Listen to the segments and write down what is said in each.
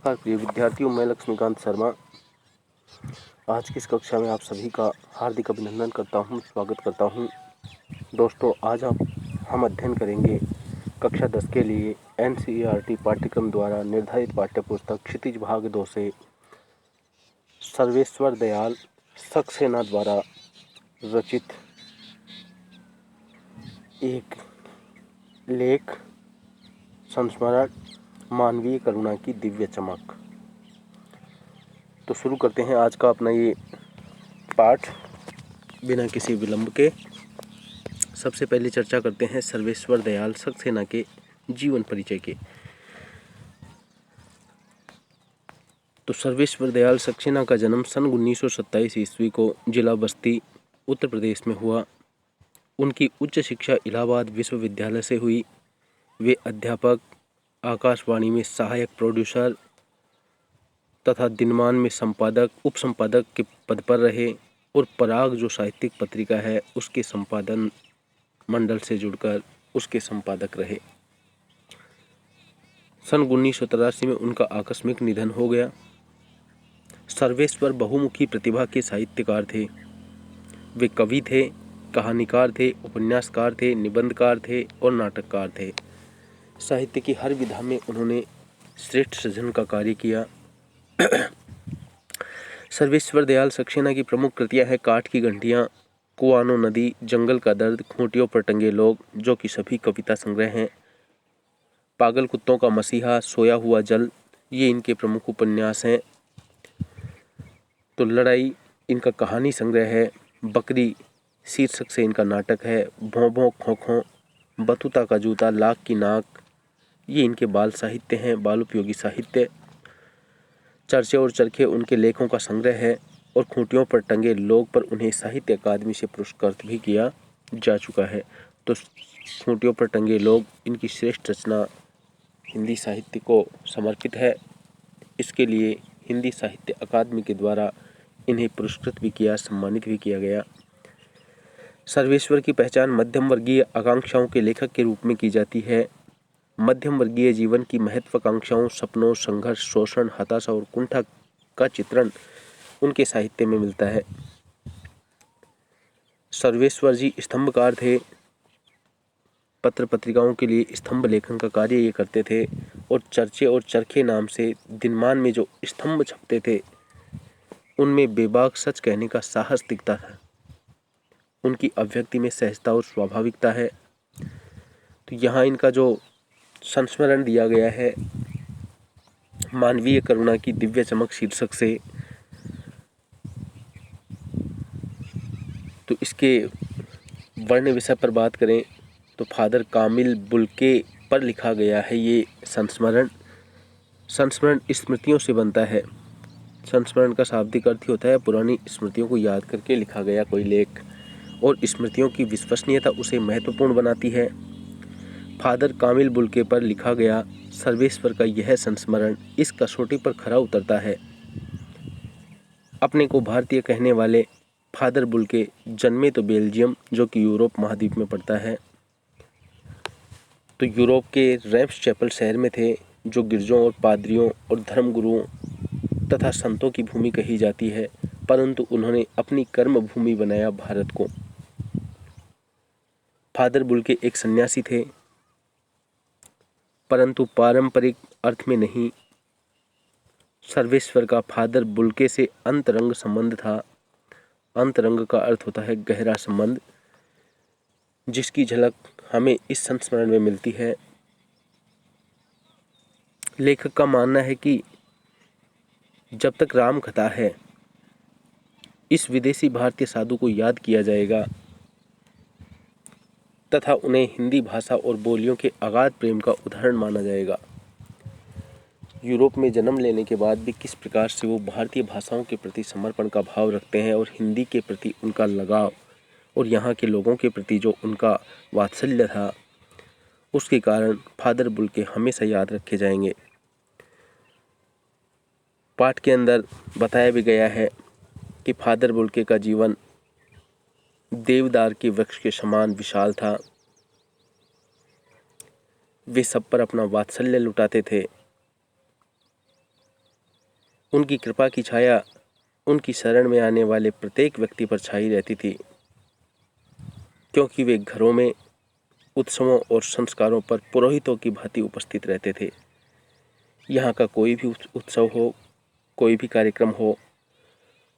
नमस्कार प्रिय विद्यार्थियों, मैं लक्ष्मीकांत शर्मा आज की इस कक्षा में आप सभी का हार्दिक अभिनंदन करता हूं, स्वागत करता हूं। दोस्तों, आज हम अध्ययन करेंगे कक्षा 10 के लिए NCERT पाठ्यक्रम द्वारा निर्धारित पाठ्यपुस्तक क्षितिज भाग 2 से सर्वेश्वर दयाल सक्सेना द्वारा रचित एक लेख संस्मरण मानवीय करुणा की दिव्य चमक। तो शुरू करते हैं आज का अपना ये पाठ बिना किसी विलंब के। सबसे पहले चर्चा करते हैं सर्वेश्वर दयाल सक्सेना के जीवन परिचय के। तो सर्वेश्वर दयाल सक्सेना का जन्म सन 1927 ईस्वी को जिला बस्ती उत्तर प्रदेश में हुआ। उनकी उच्च शिक्षा इलाहाबाद विश्वविद्यालय से हुई। वे अध्यापक, आकाशवाणी में सहायक प्रोड्यूसर तथा दिनमान में संपादक, उप संपादक के पद पर रहे और पराग जो साहित्यिक पत्रिका है उसके संपादन मंडल से जुड़कर उसके संपादक रहे। सन 1983 में उनका आकस्मिक निधन हो गया। सर्वेश्वर बहुमुखी प्रतिभा के साहित्यकार थे। वे कवि थे, कहानीकार थे, उपन्यासकार थे, निबंधकार थे और नाटककार थे। साहित्य की हर विधा में उन्होंने श्रेष्ठ सृजन का कार्य किया। सर्वेश्वर दयाल सक्सेना की प्रमुख कृतियां हैं काठ की घंटियां, कुआनो नदी, जंगल का दर्द, खूंटियों पर टंगे लोग, जो कि सभी कविता संग्रह हैं। पागल कुत्तों का मसीहा, सोया हुआ जल, ये इनके प्रमुख उपन्यास हैं। तो लड़ाई इनका कहानी संग्रह है। बकरी शीर्षक से इनका नाटक है। भों भों खों खों, बतूता का जूता, लाख की नाक, ये इनके बाल साहित्य हैं, बाल उपयोगी साहित्य। चर्चे और चरखे उनके लेखों का संग्रह है और खूंटियों पर टंगे लोग पर उन्हें साहित्य अकादमी से पुरस्कृत भी किया जा चुका है। तो खूंटियों पर टंगे लोग इनकी श्रेष्ठ रचना हिंदी साहित्य को समर्पित है। इसके लिए हिंदी साहित्य अकादमी के द्वारा इन्हें पुरस्कृत भी किया, सम्मानित भी किया गया। सर्वेश्वर की पहचान मध्यम वर्गीय आकांक्षाओं के लेखक के रूप में की जाती है। मध्यम वर्गीय जीवन की महत्वाकांक्षाओं, सपनों, संघर्ष, शोषण, हताशा और कुंठा का चित्रण उनके साहित्य में मिलता है। सर्वेश्वर जी स्तंभकार थे। पत्र पत्रिकाओं के लिए स्तंभ लेखन का कार्य ये करते थे और चर्चे और चरखे नाम से दिनमान में जो स्तंभ छपते थे उनमें बेबाक सच कहने का साहस दिखता था। उनकी अभिव्यक्ति में सहजता और स्वाभाविकता है। तो यहाँ इनका जो संस्मरण दिया गया है मानवीय करुणा की दिव्य चमक शीर्षक से, तो इसके वर्ण विषय पर बात करें तो फादर कामिल बुल्के पर लिखा गया है ये संस्मरण। संस्मरण स्मृतियों से बनता है। संस्मरण का शाब्दिक अर्थ होता है पुरानी स्मृतियों को याद करके लिखा गया कोई लेख, और स्मृतियों की विश्वसनीयता उसे महत्वपूर्ण बनाती है। फादर कामिल बुल्के पर लिखा गया सर्वेश्वर का यह संस्मरण इस कसौटी पर खरा उतरता है। अपने को भारतीय कहने वाले फादर बुल्के जन्मे तो बेल्जियम, जो कि यूरोप महाद्वीप में पड़ता है। तो यूरोप के रैम्स चैपल शहर में थे, जो गिरजों और पादरियों और धर्मगुरुओं तथा संतों की भूमि कही जाती है, परंतु उन्होंने अपनी कर्म भूमि बनाया भारत को। फादर बुल्के एक सन्यासी थे, परंतु पारंपरिक अर्थ में नहीं। सर्वेश्वर का फादर बुल्के से अंतरंग संबंध था। अंतरंग का अर्थ होता है गहरा संबंध, जिसकी झलक हमें इस संस्मरण में मिलती है। लेखक का मानना है कि जब तक राम कथा है इस विदेशी भारतीय साधु को याद किया जाएगा तथा उन्हें हिंदी भाषा और बोलियों के अगाध प्रेम का उदाहरण माना जाएगा। यूरोप में जन्म लेने के बाद भी किस प्रकार से वो भारतीय भाषाओं के प्रति समर्पण का भाव रखते हैं और हिंदी के प्रति उनका लगाव और यहाँ के लोगों के प्रति जो उनका वात्सल्य था, उसके कारण फादर बुल्के हमेशा याद रखे जाएंगे। पाठ के अंदर बताया भी गया है कि फादर बुल्के का जीवन देवदार के वृक्ष के समान विशाल था। वे सब पर अपना वात्सल्य लुटाते थे। उनकी कृपा की छाया उनकी शरण में आने वाले प्रत्येक व्यक्ति पर छाई रहती थी, क्योंकि वे घरों में उत्सवों और संस्कारों पर पुरोहितों की भांति उपस्थित रहते थे। यहाँ का कोई भी उत्सव हो, कोई भी कार्यक्रम हो,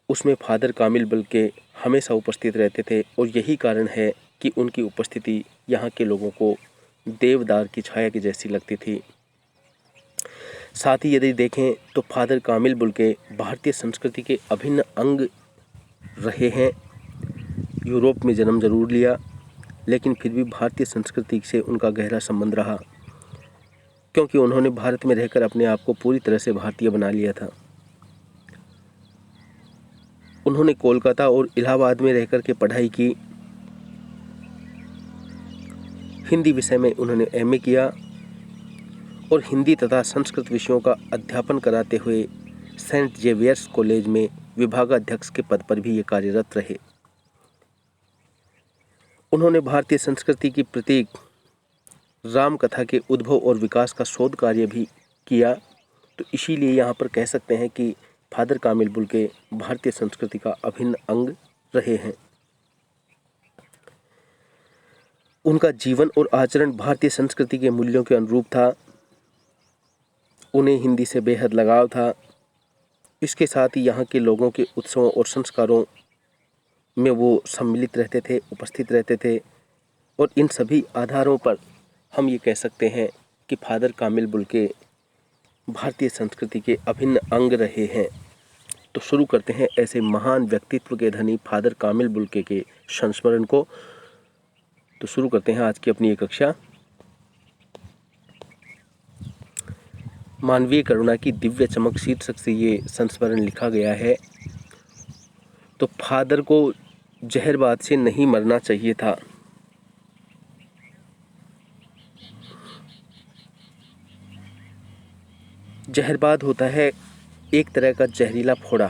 उसमें फादर कामिल बल्कि हमेशा उपस्थित रहते थे और यही कारण है कि उनकी उपस्थिति यहाँ के लोगों को देवदार की छाया की जैसी लगती थी। साथ ही यदि देखें तो फादर कामिल बुल्के भारतीय संस्कृति के अभिन्न अंग रहे हैं। यूरोप में जन्म जरूर लिया, लेकिन फिर भी भारतीय संस्कृति से उनका गहरा संबंध रहा, क्योंकि उन्होंने भारत में रहकर अपने आप को पूरी तरह से भारतीय बना लिया था। उन्होंने कोलकाता और इलाहाबाद में रहकर के पढ़ाई की। हिंदी विषय में उन्होंने एमए किया और हिंदी तथा संस्कृत विषयों का अध्यापन कराते हुए सेंट जेवियर्स कॉलेज में विभागाध्यक्ष के पद पर भी ये कार्यरत रहे। उन्होंने भारतीय संस्कृति की प्रतीक राम कथा के उद्भव और विकास का शोध कार्य भी किया। तो इसीलिए यहाँ पर कह सकते हैं कि फादर कामिल बुल्के भारतीय संस्कृति का अभिन्न अंग रहे हैं। उनका जीवन और आचरण भारतीय संस्कृति के मूल्यों के अनुरूप था। उन्हें हिंदी से बेहद लगाव था। इसके साथ ही यहाँ के लोगों के उत्सवों और संस्कारों में वो सम्मिलित रहते थे, उपस्थित रहते थे और इन सभी आधारों पर हम ये कह सकते हैं कि फादर कामिल बुल्के भारतीय संस्कृति के अभिन्न अंग रहे हैं। तो शुरू करते हैं ऐसे महान व्यक्तित्व के धनी फादर कामिल बुल्के के संस्मरण को। तो शुरू करते हैं आज की अपनी ये कक्षा। मानवीय करुणा की दिव्य चमक शीर्षक से ये संस्मरण लिखा गया है। तो फादर को जहरबाद से नहीं मरना चाहिए था। जहरबाद होता है एक तरह का जहरीला फोड़ा,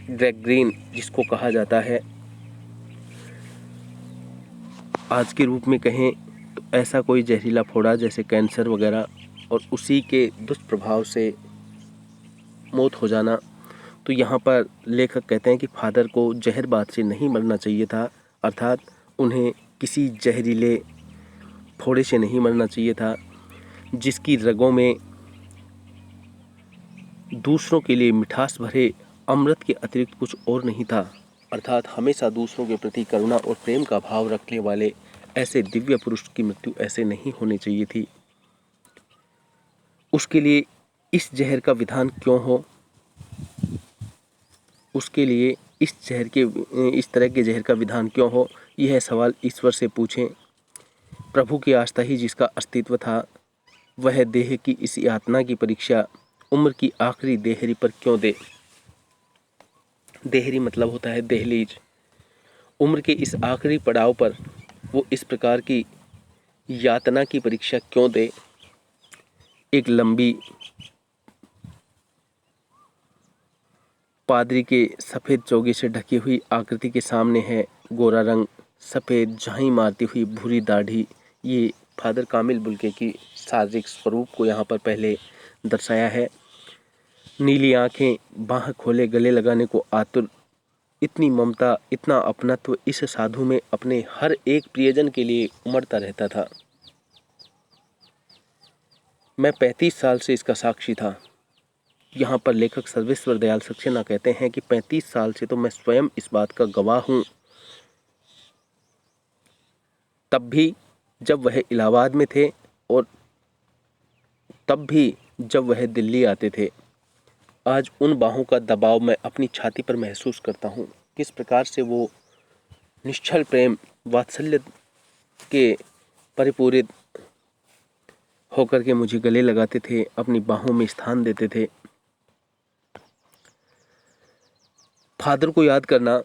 गैंग्रीन जिसको कहा जाता है। आज के रूप में कहें तो ऐसा कोई जहरीला फोड़ा जैसे कैंसर वगैरह, और उसी के दुष्प्रभाव से मौत हो जाना। तो यहाँ पर लेखक कहते हैं कि फादर को जहरबाद से नहीं मरना चाहिए था, अर्थात उन्हें किसी जहरीले फोड़े से नहीं मरना चाहिए था जिसकी रगों में दूसरों के लिए मिठास भरे अमृत के अतिरिक्त कुछ और नहीं था। अर्थात हमेशा दूसरों के प्रति करुणा और प्रेम का भाव रखने वाले ऐसे दिव्य पुरुष की मृत्यु ऐसे नहीं होनी चाहिए थी। उसके लिए इस जहर का विधान क्यों हो, उसके लिए इस तरह के जहर का विधान क्यों हो, यह सवाल ईश्वर से पूछें। प्रभु की आस्था ही जिसका अस्तित्व था, वह देह की इस यातना की परीक्षा उम्र की आखिरी देहरी पर क्यों दे। देहरी मतलब होता है दहलीज। उम्र के इस आखिरी पड़ाव पर वो इस प्रकार की यातना की परीक्षा क्यों दे। एक लंबी पादरी के सफ़ेद चोगे से ढकी हुई आकृति के सामने है गोरा रंग, सफ़ेद झाई मारती हुई भूरी दाढ़ी। ये फादर कामिल बुल्के की शारीरिक स्वरूप को यहाँ पर पहले दर्शाया है। नीली आंखें, बाह खोले गले लगाने को आतुर, इतनी ममता, इतना अपनत्व इस साधु में अपने हर एक प्रियजन के लिए उमड़ता रहता था। मैं 35 साल से इसका साक्षी था। यहाँ पर लेखक सर्वेश्वर दयाल सक्सेना कहते हैं कि 35 साल से तो मैं स्वयं इस बात का गवाह हूँ। तब भी जब वह इलाहाबाद में थे और तब भी जब वह दिल्ली आते थे। आज उन बाहों का दबाव मैं अपनी छाती पर महसूस करता हूँ। किस प्रकार से वो निश्चल प्रेम वात्सल्य के परिपूरित होकर के मुझे गले लगाते थे, अपनी बाहों में स्थान देते थे। फादर को याद करना,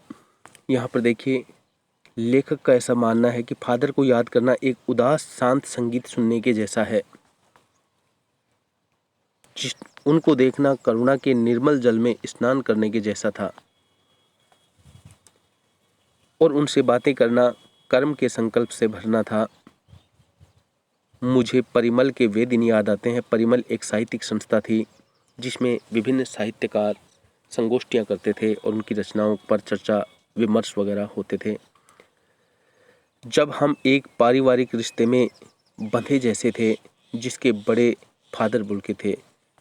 यहाँ पर देखिए लेखक का ऐसा मानना है कि फादर को याद करना एक उदास शांत संगीत सुनने के जैसा है। उनको देखना करुणा के निर्मल जल में स्नान करने के जैसा था और उनसे बातें करना कर्म के संकल्प से भरना था। मुझे परिमल के वे दिन याद आते हैं। परिमल एक साहित्यिक संस्था थी जिसमें विभिन्न साहित्यकार संगोष्ठियाँ करते थे और उनकी रचनाओं पर चर्चा विमर्श वगैरह होते थे। जब हम एक पारिवारिक रिश्ते में बंधे जैसे थे, जिसके बड़े फादर बुल्के थे,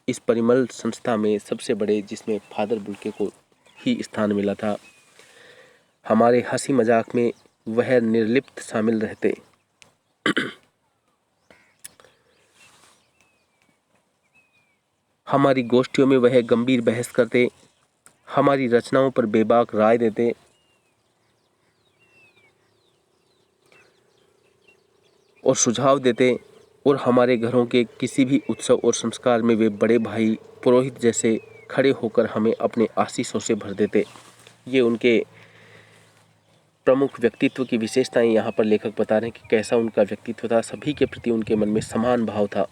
इस परिमल संस्था में सबसे बड़े जिसमें फादर बुल्के को ही स्थान मिला था। हमारे हंसी मजाक में वह निर्लिप्त शामिल रहते। हमारी गोष्ठियों में वह गंभीर बहस करते, हमारी रचनाओं पर बेबाक राय देते। और सुझाव देते और हमारे घरों के किसी भी उत्सव और संस्कार में वे बड़े भाई पुरोहित जैसे खड़े होकर हमें अपने आशीषों से भर देते। ये उनके प्रमुख व्यक्तित्व की विशेषताएं यहाँ पर लेखक बता रहे हैं कि कैसा उनका व्यक्तित्व था। सभी के प्रति उनके मन में समान भाव था।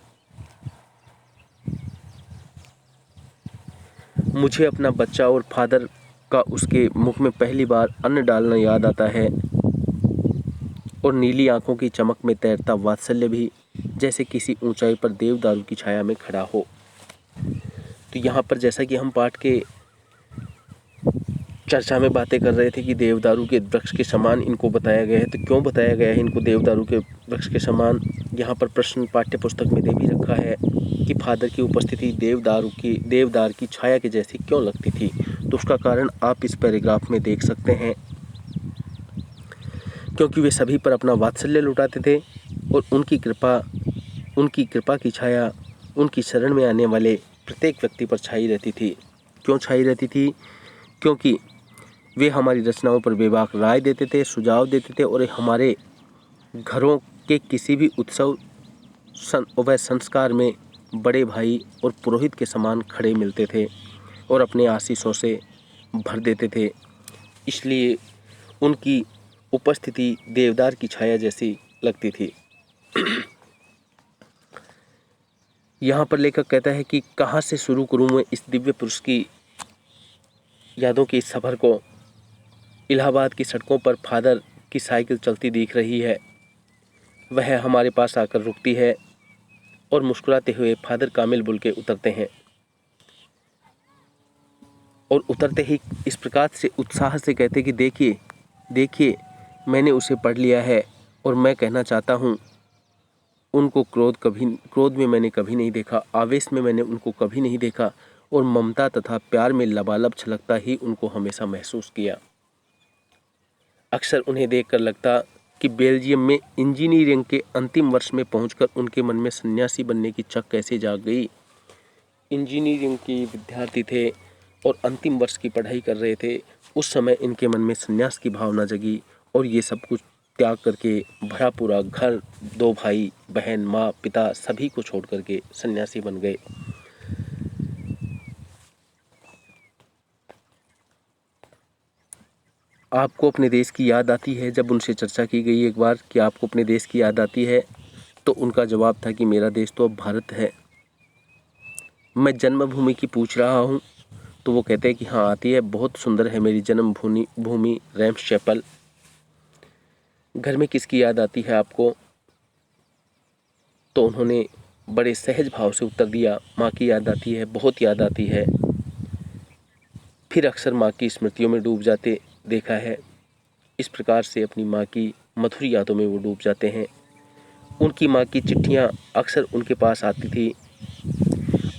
मुझे अपना बच्चा और फादर का उसके मुख में पहली बार अन्न डालना याद आता है और नीली आंखों की चमक में तैरता वात्सल्य भी, जैसे किसी ऊंचाई पर देवदारू की छाया में खड़ा हो। तो यहाँ पर जैसा कि हम पाठ के चर्चा में बातें कर रहे थे कि देवदारू के वृक्ष के समान इनको बताया गया है, तो क्यों बताया गया है इनको देवदारू के वृक्ष के समान? यहाँ पर प्रश्न पाठ्य पुस्तक में दे भी रखा है कि फादर की उपस्थिति देवदार की छाया के जैसी क्यों लगती थी। तो उसका कारण आप इस पैराग्राफ में देख सकते हैं। क्योंकि वे सभी पर अपना वात्सल्य लुटाते थे और उनकी कृपा की छाया उनकी शरण में आने वाले प्रत्येक व्यक्ति पर छाई रहती थी। क्यों छाई रहती थी? क्योंकि वे हमारी रचनाओं पर बेबाक राय देते थे, सुझाव देते थे और हमारे घरों के किसी भी उत्सव व संस्कार में बड़े भाई और पुरोहित के समान खड़े मिलते थे और अपने आशीषों से भर देते थे। इसलिए उनकी उपस्थिति देवदार की छाया जैसी लगती थी। यहाँ पर लेखक कहता है कि कहाँ से शुरू करूँ मैं इस दिव्य पुरुष की यादों की इस सफ़र को। इलाहाबाद की सड़कों पर फादर की साइकिल चलती दिख रही है। वह हमारे पास आकर रुकती है और मुस्कुराते हुए फादर कामिल बुल्के उतरते हैं और उतरते ही इस प्रकार से उत्साह से कहते कि देखिए देखिए, मैंने उसे पढ़ लिया है और मैं कहना चाहता हूँ, उनको क्रोध में मैंने कभी नहीं देखा, आवेश में मैंने उनको कभी नहीं देखा और ममता तथा प्यार में लबालब छलकता ही उनको हमेशा महसूस किया। अक्सर उन्हें देखकर लगता कि बेल्जियम में इंजीनियरिंग के अंतिम वर्ष में पहुंचकर उनके मन में सन्यासी बनने की चक कैसे जाग गई। इंजीनियरिंग के विद्यार्थी थे और अंतिम वर्ष की पढ़ाई कर रहे थे। उस समय इनके मन में संन्यास की भावना जगी और ये सब कुछ त्याग करके भरा पूरा घर, 2 भाई बहन, माँ पिता सभी को छोड़ करके सन्यासी बन गए। आपको अपने देश की याद आती है? जब उनसे चर्चा की गई एक बार कि आपको अपने देश की याद आती है, तो उनका जवाब था कि मेरा देश तो अब भारत है। मैं जन्मभूमि की पूछ रहा हूँ, तो वो कहते हैं कि हाँ आती है, बहुत सुंदर है मेरी जन्मभूमि रैम्स चैपल। घर में किसकी याद आती है आपको? तो उन्होंने बड़े सहज भाव से उत्तर दिया, माँ की याद आती है, बहुत याद आती है। फिर अक्सर माँ की स्मृतियों में डूब जाते देखा है। इस प्रकार से अपनी माँ की मधुर यादों में वो डूब जाते हैं। उनकी माँ की चिट्ठियाँ अक्सर उनके पास आती थी।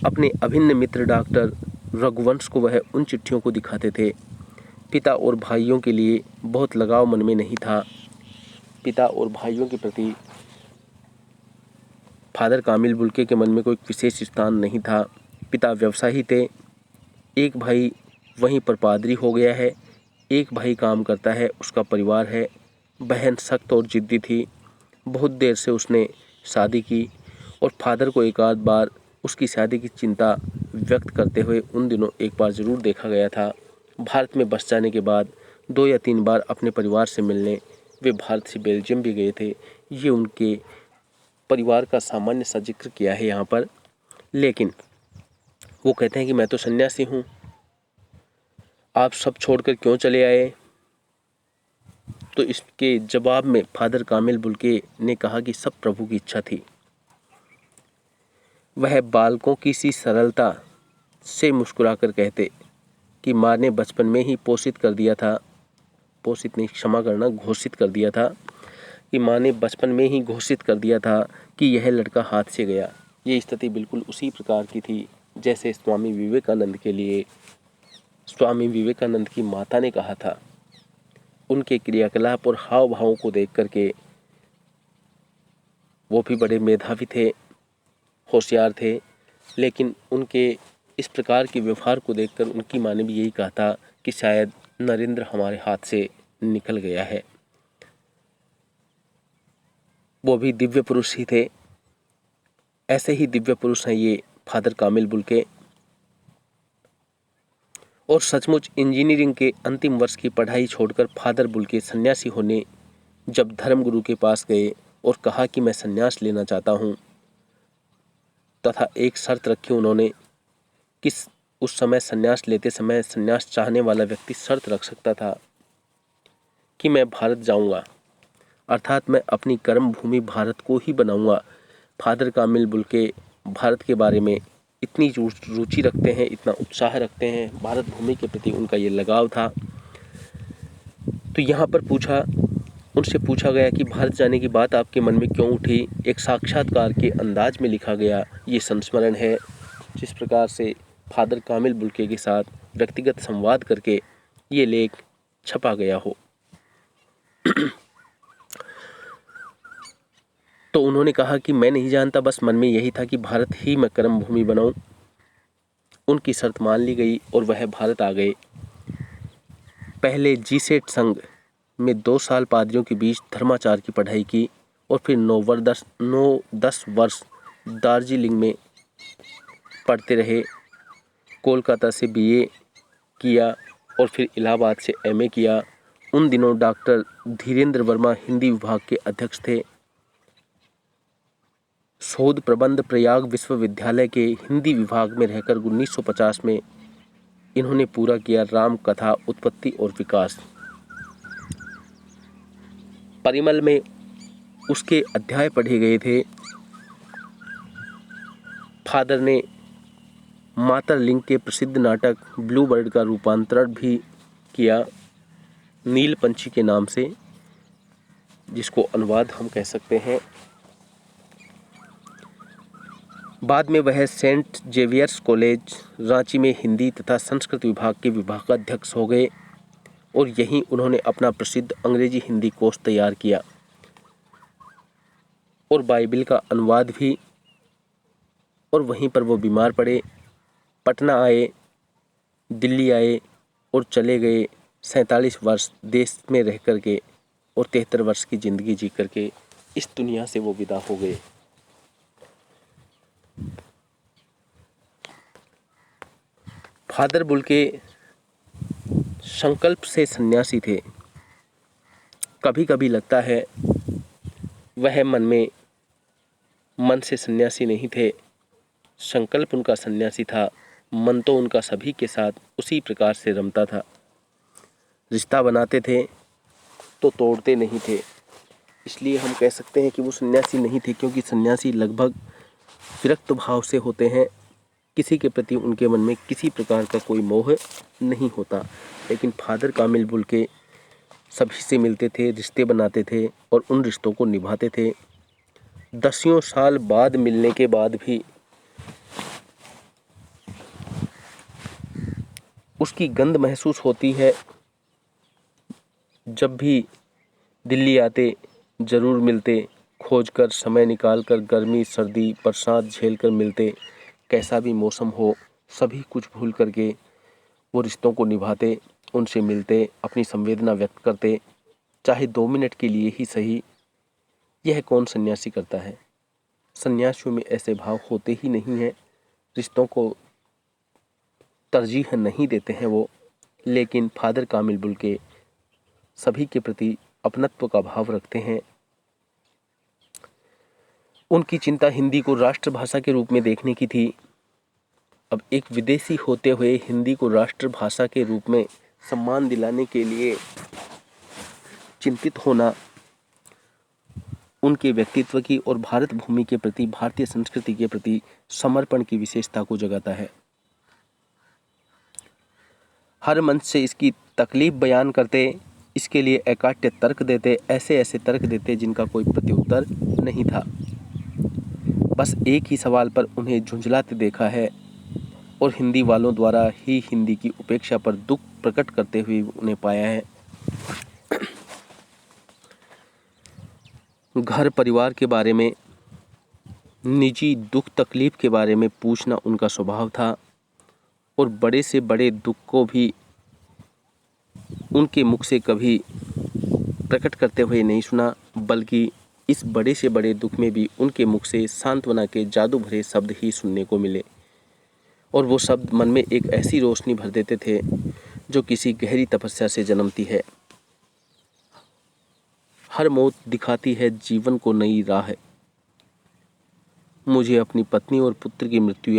अपने अभिन्न मित्र डॉक्टर रघुवंश को वह उन चिट्ठियों को दिखाते थे। पिता और भाइयों के लिए बहुत लगाव मन में नहीं था। पिता और भाइयों के प्रति फादर कामिल बुल्के के मन में कोई विशेष स्थान नहीं था। पिता व्यवसायी थे। एक भाई वहीं पर पादरी हो गया है, एक भाई काम करता है, उसका परिवार है। बहन सख्त और जिद्दी थी। बहुत देर से उसने शादी की और फादर को एक आध बार उसकी शादी की चिंता व्यक्त करते हुए उन दिनों एक बार ज़रूर देखा गया था। भारत में बस जाने के बाद 2 या 3 बार अपने परिवार से मिलने वे भारत से बेल्जियम भी गए थे। ये उनके परिवार का सामान्य सा जिक्र किया है यहाँ पर। लेकिन वो कहते हैं कि मैं तो सन्यासी हूँ, आप सब छोड़कर क्यों चले आए? तो इसके जवाब में फादर कामिल बुल्के ने कहा कि सब प्रभु की इच्छा थी। वह बालकों की सी सरलता से मुस्कुराकर कहते कि माँ ने बचपन में ही घोषित कर दिया था कि माँ ने बचपन में ही घोषित कर दिया था कि यह लड़का हाथ से गया। ये स्थिति बिल्कुल उसी प्रकार की थी जैसे स्वामी विवेकानंद के लिए स्वामी विवेकानंद की माता ने कहा था। उनके क्रियाकलाप और हाव भावों को देख करके, वो भी बड़े मेधावी थे, होशियार थे, लेकिन उनके इस प्रकार के व्यवहार को देखकर उनकी माँ ने भी यही कहा था कि शायद नरेंद्र हमारे हाथ से निकल गया है। वो भी दिव्य पुरुष ही थे। ऐसे ही दिव्य पुरुष हैं ये फादर कामिल बुल्के। और सचमुच इंजीनियरिंग के अंतिम वर्ष की पढ़ाई छोड़कर फादर बुल्के सन्यासी होने जब धर्मगुरु के पास गए और कहा कि मैं सन्यास लेना चाहता हूँ, तथा एक शर्त रखी उन्होंने कि उस समय सन्यास लेते समय सन्यास चाहने वाला व्यक्ति शर्त रख सकता था कि मैं भारत जाऊंगा, अर्थात मैं अपनी कर्म भूमि भारत को ही बनाऊंगा। फादर कामिल बुल्के भारत के बारे में इतनी रुचि रखते हैं, इतना उत्साह रखते हैं, भारत भूमि के प्रति उनका ये लगाव था। तो यहाँ पर उनसे पूछा गया कि भारत जाने की बात आपके मन में क्यों उठी। एक साक्षात्कार के अंदाज में लिखा गया ये संस्मरण है, जिस प्रकार से फादर कामिल बुल्के के साथ व्यक्तिगत संवाद करके ये लेख छपा गया हो। तो उन्होंने कहा कि मैं नहीं जानता, बस मन में यही था कि भारत ही मैं कर्म भूमि बनाऊं। उनकी शर्त मान ली गई और वह भारत आ गए। पहले जीसेट संघ में 2 साल पादरियों के बीच धर्माचार की पढ़ाई की और फिर 9-10 वर्ष दार्जिलिंग में पढ़ते रहे। कोलकाता से बीए किया और फिर इलाहाबाद से एमए किया। उन दिनों डॉक्टर धीरेन्द्र वर्मा हिंदी विभाग के अध्यक्ष थे। शोध प्रबंध प्रयाग विश्वविद्यालय के हिंदी विभाग में रहकर 1950 में इन्होंने पूरा किया राम कथा उत्पत्ति और विकास। परिमल में उसके अध्याय पढ़े गए थे। फादर ने मातरलिंग के प्रसिद्ध नाटक ब्लू बर्ड का रूपांतरण भी किया नील पंछी के नाम से, जिसको अनुवाद हम कह सकते हैं। बाद में वह सेंट जेवियर्स कॉलेज रांची में हिंदी तथा संस्कृत विभाग के विभागाध्यक्ष हो गए और यहीं उन्होंने अपना प्रसिद्ध अंग्रेजी हिंदी कोश तैयार किया और बाइबिल का अनुवाद भी। और वहीं पर वो बीमार पड़े, पटना आए, दिल्ली आए और चले गए 47 वर्ष देश में रह करके और 73 वर्ष की ज़िंदगी जी करके इस दुनिया से वो विदा हो गए। फादर बुल्के संकल्प से सन्यासी थे। कभी कभी लगता है वह मन से सन्यासी नहीं थे, संकल्प उनका सन्यासी था, मन तो उनका सभी के साथ उसी प्रकार से रमता था। रिश्ता बनाते थे तो तोड़ते नहीं थे, इसलिए हम कह सकते हैं कि वो सन्यासी नहीं थे, क्योंकि सन्यासी लगभग विरक्त भाव से होते हैं। किसी के प्रति उनके मन में किसी प्रकार का कोई मोह नहीं होता। लेकिन फादर कामिल बुल्के सभी से मिलते थे, रिश्ते बनाते थे और उन रिश्तों को निभाते थे। 10 साल बाद मिलने के बाद भी उसकी गंध महसूस होती है। जब भी दिल्ली आते ज़रूर मिलते, खोजकर समय निकालकर गर्मी सर्दी बरसात झेलकर मिलते। कैसा भी मौसम हो, सभी कुछ भूल करके वो रिश्तों को निभाते, उनसे मिलते, अपनी संवेदना व्यक्त करते, चाहे 2 मिनट के लिए ही सही। यह कौन सन्यासी करता है? सन्यासियों में ऐसे भाव होते ही नहीं हैं। रिश्तों को तरजीह नहीं देते हैं वो। लेकिन फादर कामिल बुल्के सभी के प्रति अपनत्व का भाव रखते हैं। उनकी चिंता हिंदी को राष्ट्रभाषा के रूप में देखने की थी। अब एक विदेशी होते हुए हिंदी को राष्ट्रभाषा के रूप में सम्मान दिलाने के लिए चिंतित होना उनके व्यक्तित्व की और भारत भूमि के प्रति, भारतीय संस्कृति के प्रति समर्पण की विशेषता को जगाता है। हर मंच से इसकी तकलीफ बयान करते, इसके लिए अकाट्य तर्क देते, ऐसे ऐसे तर्क देते जिनका कोई प्रत्युत्तर नहीं था। बस एक ही सवाल पर उन्हें झुंझलाते देखा है और हिंदी वालों द्वारा ही हिंदी की उपेक्षा पर दुख प्रकट करते हुए उन्हें पाया है। घर परिवार के बारे में, निजी दुख तकलीफ के बारे में पूछना उनका स्वभाव था और बड़े से बड़े दुख को भी उनके मुख से कभी प्रकट करते हुए नहीं सुना, बल्कि इस बड़े से बड़े दुख में भी उनके मुख से सांत्वना के जादू भरे शब्द ही सुनने को मिले और वो शब्द मन में एक ऐसी रोशनी भर देते थे जो किसी गहरी तपस्या से जन्मती है। हर मौत दिखाती है जीवन को नई राह। मुझे अपनी पत्नी और पुत्र की मृत्यु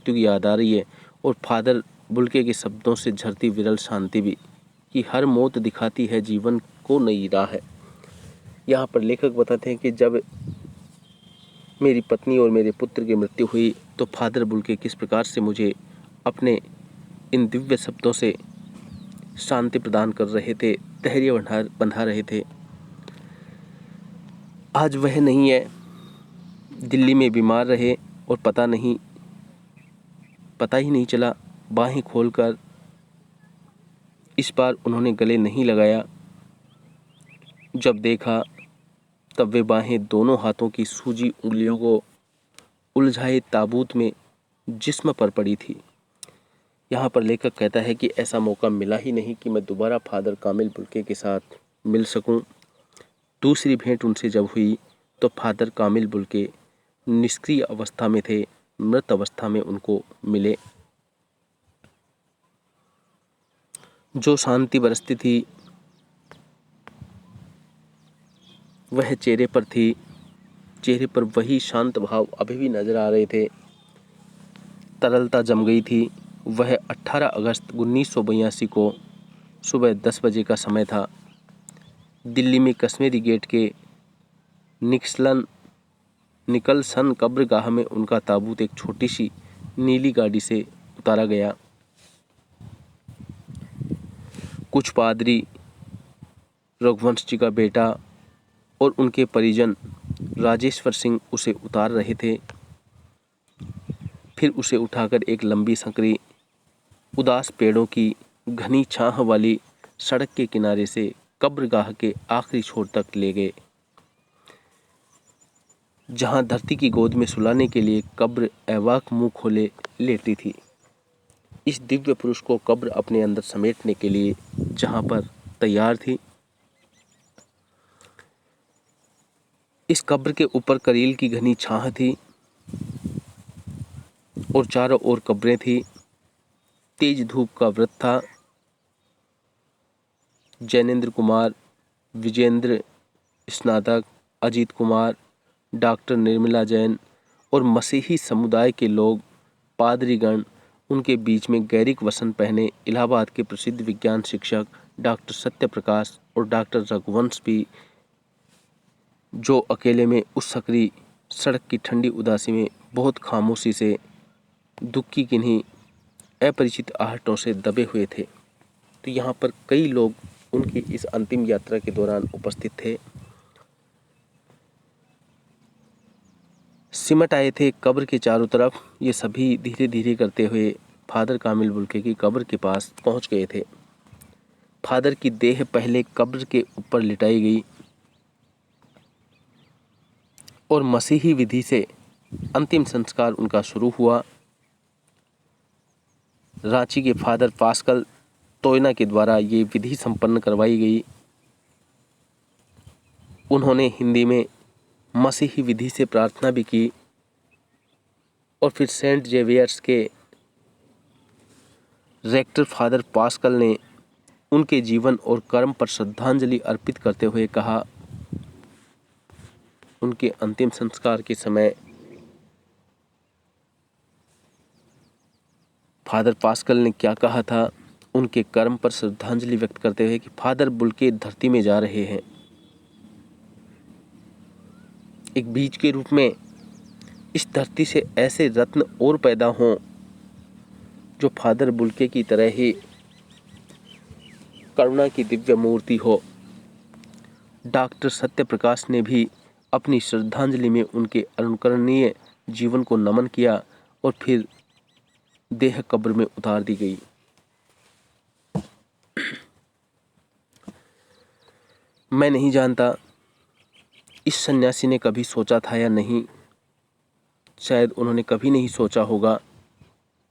की याद आ रही है और फादर बुल्के के शब्दों से झरती विरल शांति भी, कि हर मौत दिखाती है जीवन को नई राह है। यहाँ पर लेखक बताते हैं कि जब मेरी पत्नी और मेरे पुत्र की मृत्यु हुई तो फादर बुल्के किस प्रकार से मुझे अपने इन दिव्य शब्दों से शांति प्रदान कर रहे थे, धैर्य बंधा रहे थे। आज वह नहीं है, दिल्ली में बीमार रहे और पता ही नहीं चला। बाहें खोलकर इस बार उन्होंने गले नहीं लगाया। जब देखा तब वे बाहें दोनों हाथों की सूजी उंगलियों को उलझाए ताबूत में जिस्म पर पड़ी थी। यहाँ पर लेखक कहता है कि ऐसा मौका मिला ही नहीं कि मैं दोबारा फादर कामिल बुल्के के साथ मिल सकूं। दूसरी भेंट उनसे जब हुई तो फादर कामिल बुल्के निष्क्रिय अवस्था में थे, मृत अवस्था में उनको मिले। जो शांति बरसती थी वह चेहरे पर थी, चेहरे पर वही शांत भाव अभी भी नजर आ रहे थे। तरलता जम गई थी। वह 18 अगस्त 1982 को सुबह 10 बजे का समय था। दिल्ली में कश्मीरी गेट के निकलसन कब्रगाह में उनका ताबूत एक छोटी सी नीली गाड़ी से उतारा गया। कुछ पादरी, रघुवंश जी का बेटा और उनके परिजन राजेश्वर सिंह उसे उतार रहे थे। फिर उसे उठाकर एक लंबी संकरी उदास पेड़ों की घनी छाह वाली सड़क के किनारे से कब्रगाह के आखिरी छोर तक ले गए, जहां धरती की गोद में सुलाने के लिए कब्र अवाक मुंह खोले लेटी थी। इस दिव्य पुरुष को कब्र अपने अंदर समेटने के लिए जहां पर तैयार थी। इस कब्र के ऊपर करील की घनी छाह थी और चारों ओर कब्रें थी। तेज धूप का व्रत था। जैनेन्द्र कुमार, विजेंद्र स्नातक, अजीत कुमार, डॉक्टर निर्मला जैन और मसीही समुदाय के लोग, पादरीगण, उनके बीच में गैरिक वसन पहने इलाहाबाद के प्रसिद्ध विज्ञान शिक्षक डॉक्टर सत्यप्रकाश और डॉक्टर रघुवंश भी, जो अकेले में उस सकरी सड़क की ठंडी उदासी में बहुत खामोशी से दुख की किन्हीं अपरिचित आहटों से दबे हुए थे। तो यहाँ पर कई लोग उनकी इस अंतिम यात्रा के दौरान उपस्थित थे। सिमट आए थे कब्र के चारों तरफ। ये सभी धीरे धीरे करते हुए फादर कामिल बुल्के की कब्र के पास पहुंच गए थे। फादर की देह पहले कब्र के ऊपर लिटाई गई और मसीही विधि से अंतिम संस्कार उनका शुरू हुआ। रांची के फादर पास्कल तोयना के द्वारा ये विधि संपन्न करवाई गई। उन्होंने हिंदी में मसीही विधि से प्रार्थना भी की और फिर सेंट जेवियर्स के रेक्टर फादर पास्कल ने उनके जीवन और कर्म पर श्रद्धांजलि अर्पित करते हुए कहा, उनके अंतिम संस्कार के समय फादर पास्कल ने क्या कहा था, उनके कर्म पर श्रद्धांजलि व्यक्त करते हुए कि फादर बुल्के धरती में जा रहे हैं। एक बीज के रूप में इस धरती से ऐसे रत्न और पैदा हों जो फादर बुल्के की तरह ही करुणा की दिव्य मूर्ति हो। डॉक्टर सत्यप्रकाश ने भी अपनी श्रद्धांजलि में उनके अनुकरणीय जीवन को नमन किया और फिर देह कब्र में उतार दी गई। मैं नहीं जानता इस सन्यासी ने कभी सोचा था या नहीं, शायद उन्होंने कभी नहीं सोचा होगा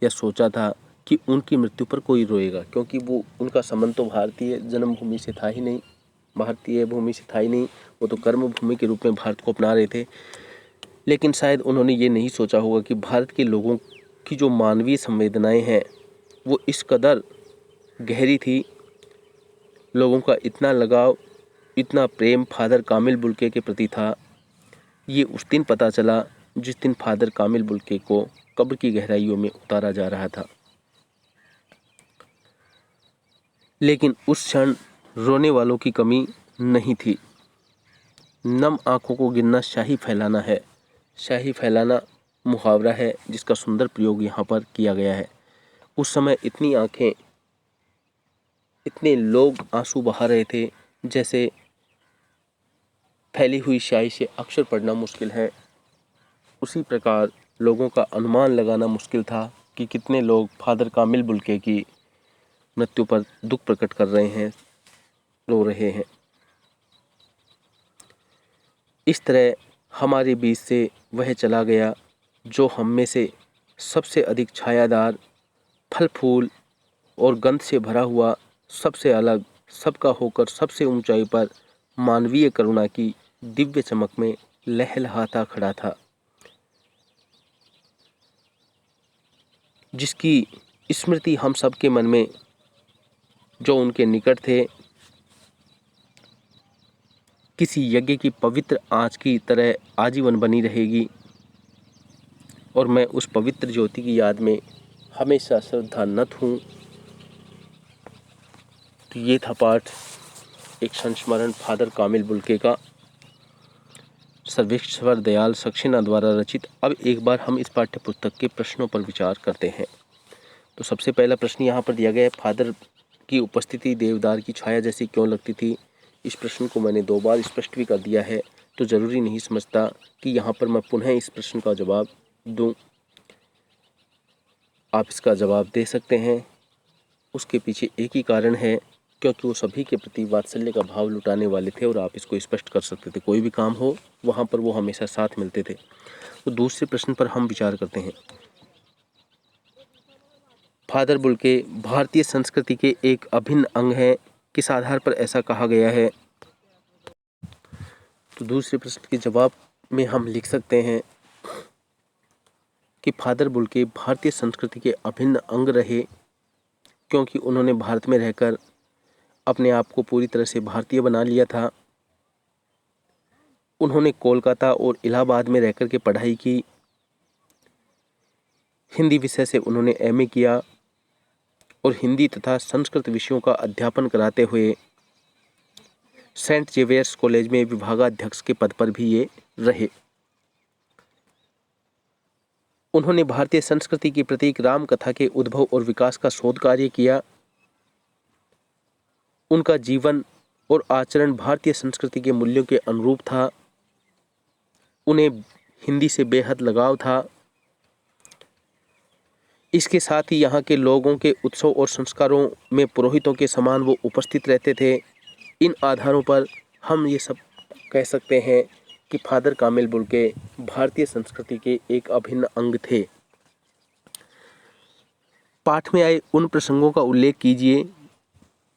या सोचा था कि उनकी मृत्यु पर कोई रोएगा, क्योंकि वो उनका संबंध तो भारतीय जन्मभूमि से था ही नहीं, भारतीय भूमि से था ही नहीं, वो तो कर्म भूमि के रूप में भारत को अपना रहे थे। लेकिन शायद उन्होंने ये नहीं सोचा होगा कि भारत के लोगों की जो मानवीय संवेदनाएं हैं वो इस कदर गहरी थी, लोगों का इतना लगाव, इतना प्रेम फादर कामिल बुल्के के प्रति था। ये उस दिन पता चला जिस दिन फादर कामिल बुल्के को कब्र की गहराइयों में उतारा जा रहा था। लेकिन उस क्षण रोने वालों की कमी नहीं थी। नम आंखों को गिनना शाही फैलाना है। शाही फैलाना मुहावरा है जिसका सुंदर प्रयोग यहाँ पर किया गया है। उस समय इतनी आंखें, इतने लोग आंसू बहा रहे थे जैसे फैली हुई स्याही से अक्षर पढ़ना मुश्किल है। उसी प्रकार लोगों का अनुमान लगाना मुश्किल था कि कितने लोग फादर कामिल बुल्के की मृत्यु पर दुख प्रकट कर रहे हैं, रो रहे हैं। इस तरह हमारे बीच से वह चला गया जो हम में से सबसे अधिक छायादार, फल फूल और गंध से भरा हुआ, सबसे अलग, सबका होकर सबसे ऊंचाई पर मानवीय करुणा की दिव्य चमक में लहलहाता खड़ा था, जिसकी स्मृति हम सबके मन में, जो उनके निकट थे, किसी यज्ञ की पवित्र आँच की तरह आजीवन बनी रहेगी। और मैं उस पवित्र ज्योति की याद में हमेशा श्रद्धान्वित हूँ। तो ये था पाठ एक संस्मरण फादर कामिल बुल्के का, सर्वेश्वर दयाल सक्सेना द्वारा रचित। अब एक बार हम इस पाठ्य पुस्तक के प्रश्नों पर विचार करते हैं। तो सबसे पहला प्रश्न यहाँ पर दिया गया है, फादर की उपस्थिति देवदार की छाया जैसी क्यों लगती थी। इस प्रश्न को मैंने 2 बार स्पष्ट भी कर दिया है, तो ज़रूरी नहीं समझता कि यहाँ पर मैं पुनः इस प्रश्न का जवाब दूँ। आप इसका जवाब दे सकते हैं। उसके पीछे एक ही कारण है, क्योंकि वो सभी के प्रति वात्सल्य का भाव लुटाने वाले थे और आप इसको स्पष्ट कर सकते थे। कोई भी काम हो वहाँ पर वो हमेशा साथ मिलते थे। तो दूसरे प्रश्न पर हम विचार करते हैं। फादर बुल्के भारतीय संस्कृति के एक अभिन्न अंग हैं, किस आधार पर ऐसा कहा गया है। तो दूसरे प्रश्न के जवाब में हम लिख सकते हैं कि फादर बुल्के भारतीय संस्कृति के अभिन्न अंग रहे, क्योंकि उन्होंने भारत में रहकर अपने आप को पूरी तरह से भारतीय बना लिया था। उन्होंने कोलकाता और इलाहाबाद में रहकर के पढ़ाई की। हिंदी विषय से उन्होंने एमए किया और हिंदी तथा संस्कृत विषयों का अध्यापन कराते हुए सेंट जेवियर्स कॉलेज में विभागाध्यक्ष के पद पर भी ये रहे। उन्होंने भारतीय संस्कृति की प्रतीक राम कथा के उद्भव और विकास का शोध कार्य किया। उनका जीवन और आचरण भारतीय संस्कृति के मूल्यों के अनुरूप था। उन्हें हिंदी से बेहद लगाव था। इसके साथ ही यहाँ के लोगों के उत्सव और संस्कारों में पुरोहितों के समान वो उपस्थित रहते थे। इन आधारों पर हम ये सब कह सकते हैं कि फादर कामिल बुल्के भारतीय संस्कृति के एक अभिन्न अंग थे। पाठ में आए उन प्रसंगों का उल्लेख कीजिए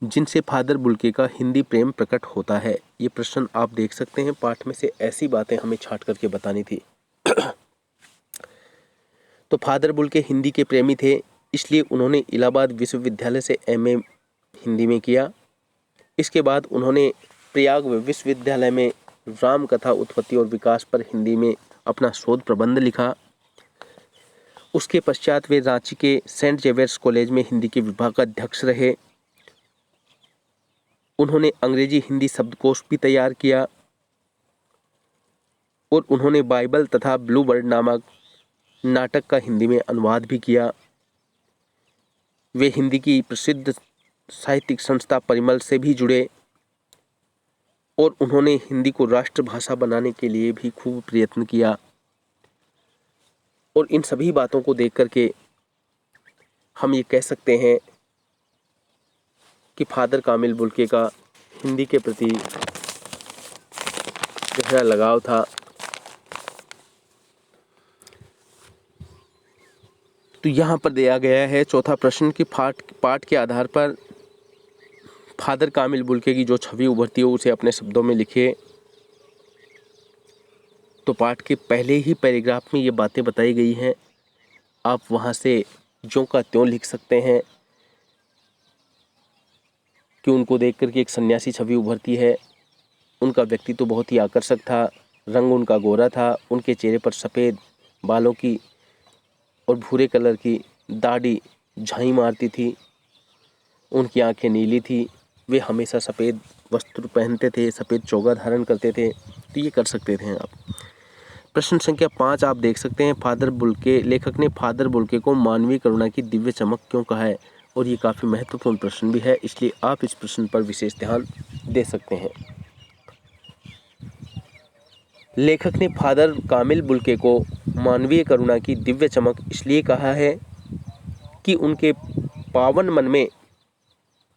जिनसे फादर बुल्के का हिंदी प्रेम प्रकट होता है। ये प्रश्न आप देख सकते हैं। पाठ में से ऐसी बातें हमें छांट करके बतानी थी। तो फादर बुल्के हिंदी के प्रेमी थे, इसलिए उन्होंने इलाहाबाद विश्वविद्यालय से एमए हिंदी में किया। इसके बाद उन्होंने प्रयाग विश्वविद्यालय में राम कथा उत्पत्ति और विकास पर हिंदी में अपना शोध प्रबंध लिखा। उसके पश्चात वे रांची के सेंट जेवियर्स कॉलेज में हिंदी के विभागाध्यक्ष रहे। उन्होंने अंग्रेजी हिंदी शब्दकोश भी तैयार किया और उन्होंने बाइबल तथा ब्लू बर्ड नामक नाटक का हिंदी में अनुवाद भी किया। वे हिंदी की प्रसिद्ध साहित्यिक संस्था परिमल से भी जुड़े और उन्होंने हिंदी को राष्ट्रभाषा बनाने के लिए भी खूब प्रयत्न किया। और इन सभी बातों को देख करके हम ये कह सकते हैं कि फादर कामिल बुल्के का हिंदी के प्रति गहरा लगाव था। तो यहाँ पर दिया गया है चौथा प्रश्न कि पाठ के आधार पर फादर कामिल बुल्के की जो छवि उभरती है उसे अपने शब्दों में लिखिए। तो पाठ के पहले ही पैराग्राफ में ये बातें बताई गई हैं, आप वहाँ से ज्यों का त्यों लिख सकते हैं कि उनको देख कर के एक सन्यासी छवि उभरती है। उनका व्यक्तित्व बहुत ही आकर्षक था, रंग उनका गोरा था, उनके चेहरे पर सफ़ेद बालों की और भूरे कलर की दाढ़ी झाई मारती थी, उनकी आंखें नीली थी, वे हमेशा सफ़ेद वस्त्र पहनते थे, सफ़ेद चोगा धारण करते थे। तो ये कर सकते थे आप। प्रश्न संख्या 5 आप देख सकते हैं, लेखक ने फादर बुल्के को मानवीय करुणा की दिव्य चमक क्यों कहा है। और ये काफ़ी महत्वपूर्ण प्रश्न भी है, इसलिए आप इस प्रश्न पर विशेष ध्यान दे सकते हैं। लेखक ने फादर कामिल बुल्के को मानवीय करुणा की दिव्य चमक इसलिए कहा है कि उनके पावन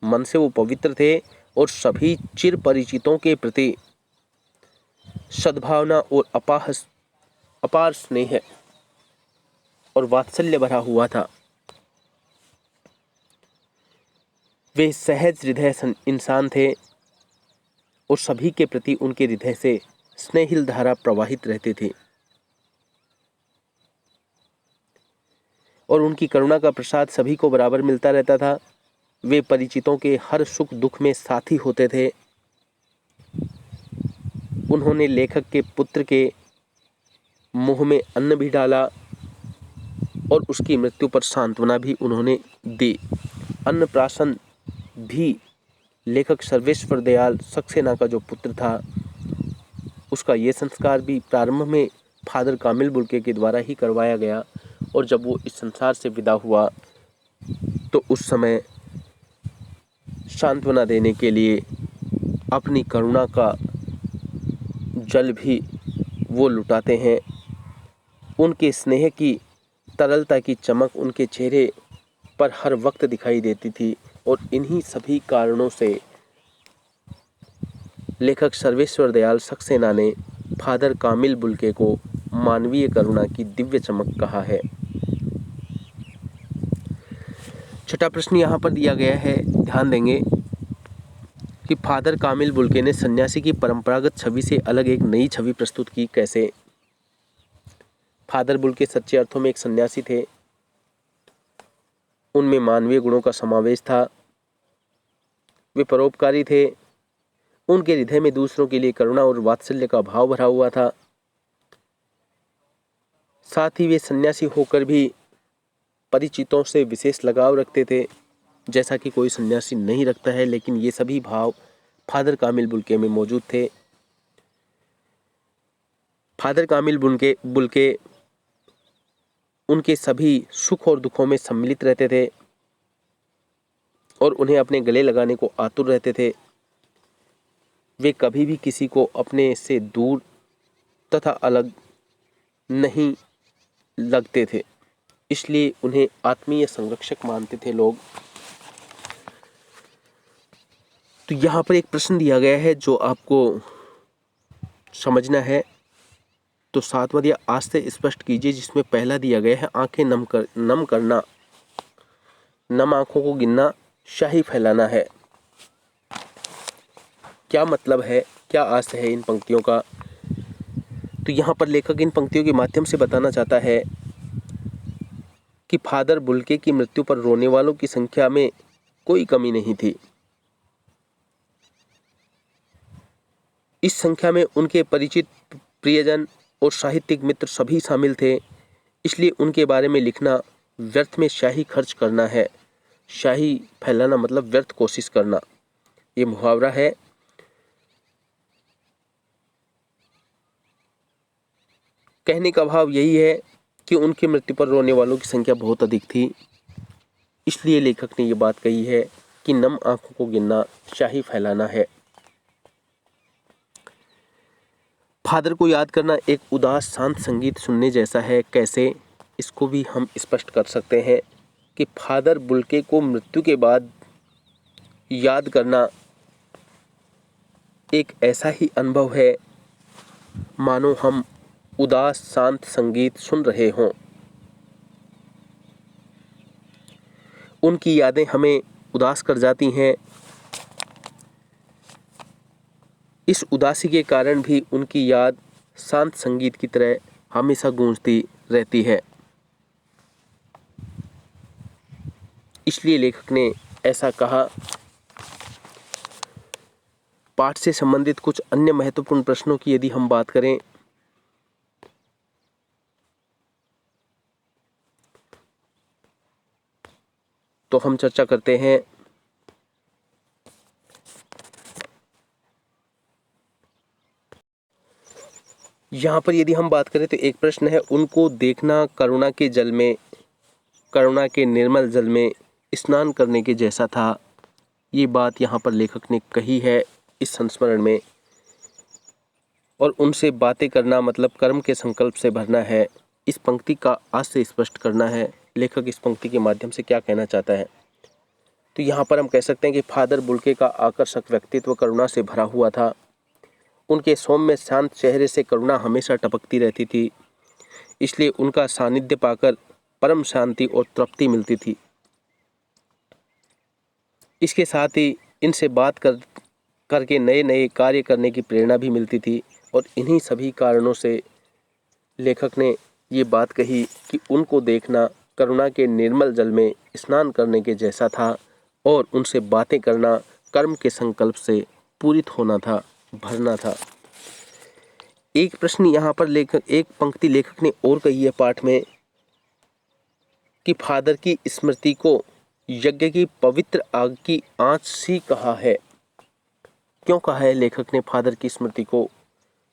मन से वो पवित्र थे और सभी चिर परिचितों के प्रति सद्भावना और अपार स्नेह और वात्सल्य भरा हुआ था। वे सहज हृदय इंसान थे और सभी के प्रति उनके हृदय से स्नेहिल धारा प्रवाहित रहती थी और उनकी करुणा का प्रसाद सभी को बराबर मिलता रहता था। वे परिचितों के हर सुख दुख में साथी होते थे। उन्होंने लेखक के पुत्र के मुंह में अन्न भी डाला और उसकी मृत्यु पर सांत्वना भी उन्होंने दी। अन्नप्राशन भी लेखक सर्वेश्वर दयाल सक्सेना का जो पुत्र था उसका ये संस्कार भी प्रारंभ में फादर कामिल बुल्के के द्वारा ही करवाया गया। और जब वो इस संसार से विदा हुआ तो उस समय सांत्वना देने के लिए अपनी करुणा का जल भी वो लुटाते हैं। उनके स्नेह की तरलता की चमक उनके चेहरे पर हर वक्त दिखाई देती थी और इन्हीं सभी कारणों से लेखक सर्वेश्वर दयाल सक्सेना ने फादर कामिल बुल्के को मानवीय करुणा की दिव्य चमक कहा है। छठा प्रश्न यहाँ पर दिया गया है, ध्यान देंगे कि फादर कामिल बुल्के ने सन्यासी की परंपरागत छवि से अलग एक नई छवि प्रस्तुत की, कैसे। फादर बुल्के सच्चे अर्थों में एक सन्यासी थे। उनमें मानवीय गुणों का समावेश था। वे परोपकारी थे। उनके हृदय में दूसरों के लिए करुणा और वात्सल्य का भाव भरा हुआ था। साथ ही वे सन्यासी होकर भी परिचितों से विशेष लगाव रखते थे, जैसा कि कोई सन्यासी नहीं रखता है, लेकिन ये सभी भाव फादर कामिल बुल्के में मौजूद थे। फादर कामिल बुल्के उनके सभी सुख और दुखों में सम्मिलित रहते थे और उन्हें अपने गले लगाने को आतुर रहते थे। वे कभी भी किसी को अपने से दूर तथा अलग नहीं लगते थे, इसलिए उन्हें आत्मीय संरक्षक मानते थे लोग। तो यहाँ पर एक प्रश्न दिया गया है जो आपको समझना है, तो सावधान या आज से स्पष्ट कीजिए, जिसमें पहला दिया गया है आंखें नम करना, नम आंखों को गिनना, शाही फैलाना है। क्या मतलब है, क्या आशय है इन पंक्तियों का। तो यहाँ पर लेखक इन पंक्तियों के माध्यम से बताना चाहता है कि फादर बुल्के की मृत्यु पर रोने वालों की संख्या में कोई कमी नहीं थी। इस संख्या में उनके परिचित, प्रियजन और साहित्यिक मित्र सभी शामिल थे। इसलिए उनके बारे में लिखना व्यर्थ में शाही खर्च करना है। शाही फैलाना मतलब व्यर्थ कोशिश करना, ये मुहावरा है। कहने का भाव यही है कि उनकी मृत्यु पर रोने वालों की संख्या बहुत अधिक थी, इसलिए लेखक ने ये बात कही है। कि नम आंखों को गिनना शाही फैलाना है। फादर को याद करना एक उदास शांत संगीत सुनने जैसा है। कैसे? इसको भी हम स्पष्ट कर सकते हैं कि फादर बुल्के को मृत्यु के बाद याद करना एक ऐसा ही अनुभव है मानो हम उदास शांत संगीत सुन रहे हों। उनकी यादें हमें उदास कर जाती हैं। इस उदासी के कारण भी उनकी याद शांत संगीत की तरह हमेशा गूंजती रहती है। इसलिए लेखक ने ऐसा कहा। पाठ से संबंधित कुछ अन्य महत्वपूर्ण प्रश्नों की यदि हम बात करें तो हम चर्चा करते हैं। यहाँ पर यदि हम बात करें तो एक प्रश्न है, उनको देखना करुणा के जल में, करुणा के निर्मल जल में स्नान करने के जैसा था। ये बात यहाँ पर लेखक ने कही है इस संस्मरण में। और उनसे बातें करना मतलब कर्म के संकल्प से भरना है। इस पंक्ति का आज से स्पष्ट करना है लेखक इस पंक्ति के माध्यम से क्या कहना चाहता है। तो यहाँ पर हम कह सकते हैं कि फादर बुल्के का आकर्षक व्यक्तित्व करुणा से भरा हुआ था। उनके सौम्य शांत चेहरे से करुणा हमेशा टपकती रहती थी। इसलिए उनका सानिध्य पाकर परम शांति और तृप्ति मिलती थी। इसके साथ ही इनसे बात करके नए नए कार्य करने की प्रेरणा भी मिलती थी। और इन्हीं सभी कारणों से लेखक ने ये बात कही कि उनको देखना करुणा के निर्मल जल में स्नान करने के जैसा था और उनसे बातें करना कर्म के संकल्प से पूरित होना था, भरना था। एक प्रश्न यहाँ पर एक पंक्ति लेखक ने और कही है पाठ में कि फादर की स्मृति को यज्ञ की पवित्र आग की आंच सी कहा है। क्यों कहा है लेखक ने फादर की स्मृति को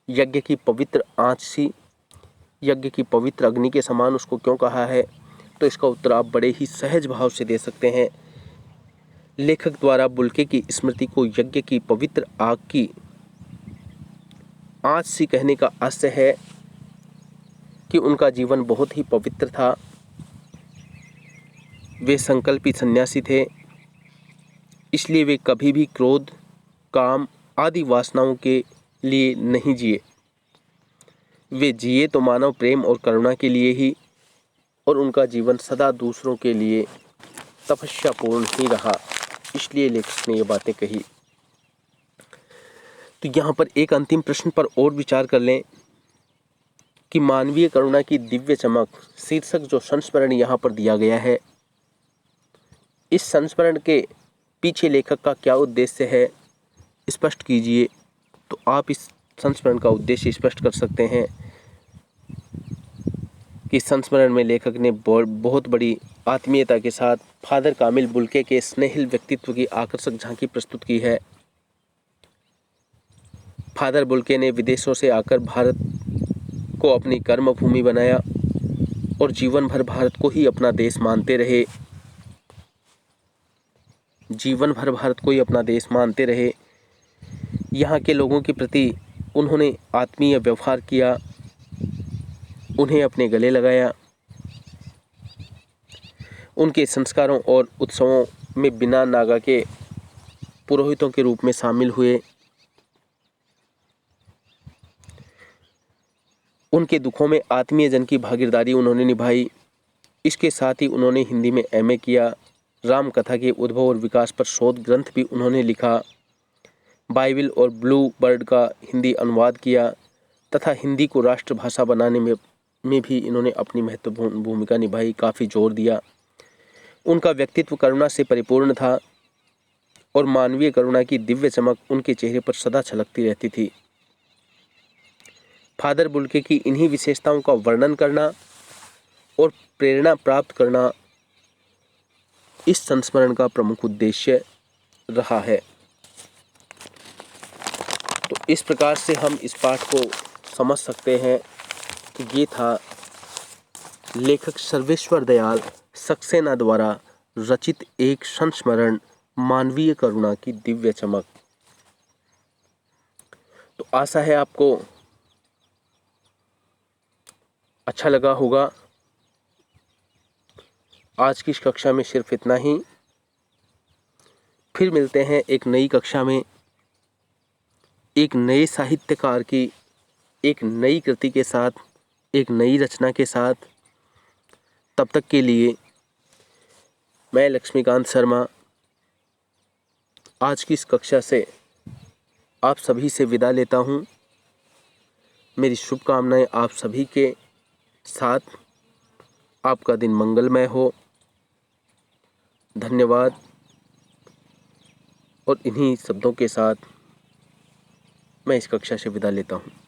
यज्ञ की पवित्र आंच सी, यज्ञ की पवित्र अग्नि के समान उसको क्यों कहा है? तो इसका उत्तर आप बड़े ही सहज भाव से दे सकते हैं। लेखक द्वारा बुल्के की स्मृति को यज्ञ की पवित्र आग की आंच सी कहने का आशय है कि उनका जीवन बहुत ही पवित्र था। वे संकल्पी सन्यासी थे। इसलिए वे कभी भी क्रोध, काम आदि वासनाओं के लिए नहीं जिए। वे जिए तो मानव प्रेम और करुणा के लिए ही, और उनका जीवन सदा दूसरों के लिए तपस्यापूर्ण ही रहा। इसलिए लेखक ने ये बातें कही। तो यहाँ पर एक अंतिम प्रश्न पर और विचार कर लें कि मानवीय करुणा की दिव्य चमक शीर्षक जो संस्मरण यहाँ पर दिया गया है, इस संस्मरण के पीछे लेखक का क्या उद्देश्य है स्पष्ट कीजिए। तो आप इस संस्मरण का उद्देश्य स्पष्ट कर सकते हैं कि संस्मरण में लेखक ने बहुत बड़ी आत्मीयता के साथ फादर कामिल बुल्के के स्नेहिल व्यक्तित्व की आकर्षक झांकी प्रस्तुत की है। फादर बुल्के ने विदेशों से आकर भारत को अपनी कर्म भूमि बनाया और जीवन भर भारत को ही अपना देश मानते रहे। जीवन भर भारत को ही अपना देश मानते रहे। यहाँ के लोगों के प्रति उन्होंने आत्मीय व्यवहार किया, उन्हें अपने गले लगाया। उनके संस्कारों और उत्सवों में बिना नागा के पुरोहितों के रूप में शामिल हुए। उनके दुखों में आत्मीय जन की भागीदारी उन्होंने निभाई। इसके साथ ही उन्होंने हिंदी में एमए किया। राम कथा के उद्भव और विकास पर शोध ग्रंथ भी उन्होंने लिखा। बाइबिल और ब्लू बर्ड का हिंदी अनुवाद किया तथा हिंदी को राष्ट्रभाषा बनाने में भी इन्होंने अपनी महत्वपूर्ण भूमिका निभाई, काफ़ी जोर दिया। उनका व्यक्तित्व करुणा से परिपूर्ण था और मानवीय करुणा की दिव्य चमक उनके चेहरे पर सदा छलकती रहती थी। फादर बुल्के की इन्हीं विशेषताओं का वर्णन करना और प्रेरणा प्राप्त करना इस संस्मरण का प्रमुख उद्देश्य रहा है। तो इस प्रकार से हम इस पाठ को समझ सकते हैं कि ये था लेखक सर्वेश्वर दयाल सक्सेना द्वारा रचित एक संस्मरण मानवीय करुणा की दिव्य चमक। तो आशा है आपको अच्छा लगा होगा। आज की इस कक्षा में सिर्फ इतना ही। फिर मिलते हैं एक नई कक्षा में, एक नए साहित्यकार की एक नई कृति के साथ, एक नई रचना के साथ। तब तक के लिए मैं लक्ष्मीकांत शर्मा आज की इस कक्षा से आप सभी से विदा लेता हूँ। मेरी शुभकामनाएं आप सभी के साथ। आपका दिन मंगलमय हो। धन्यवाद। और इन्हीं शब्दों के साथ मैं इस कक्षा से विदा लेता हूँ।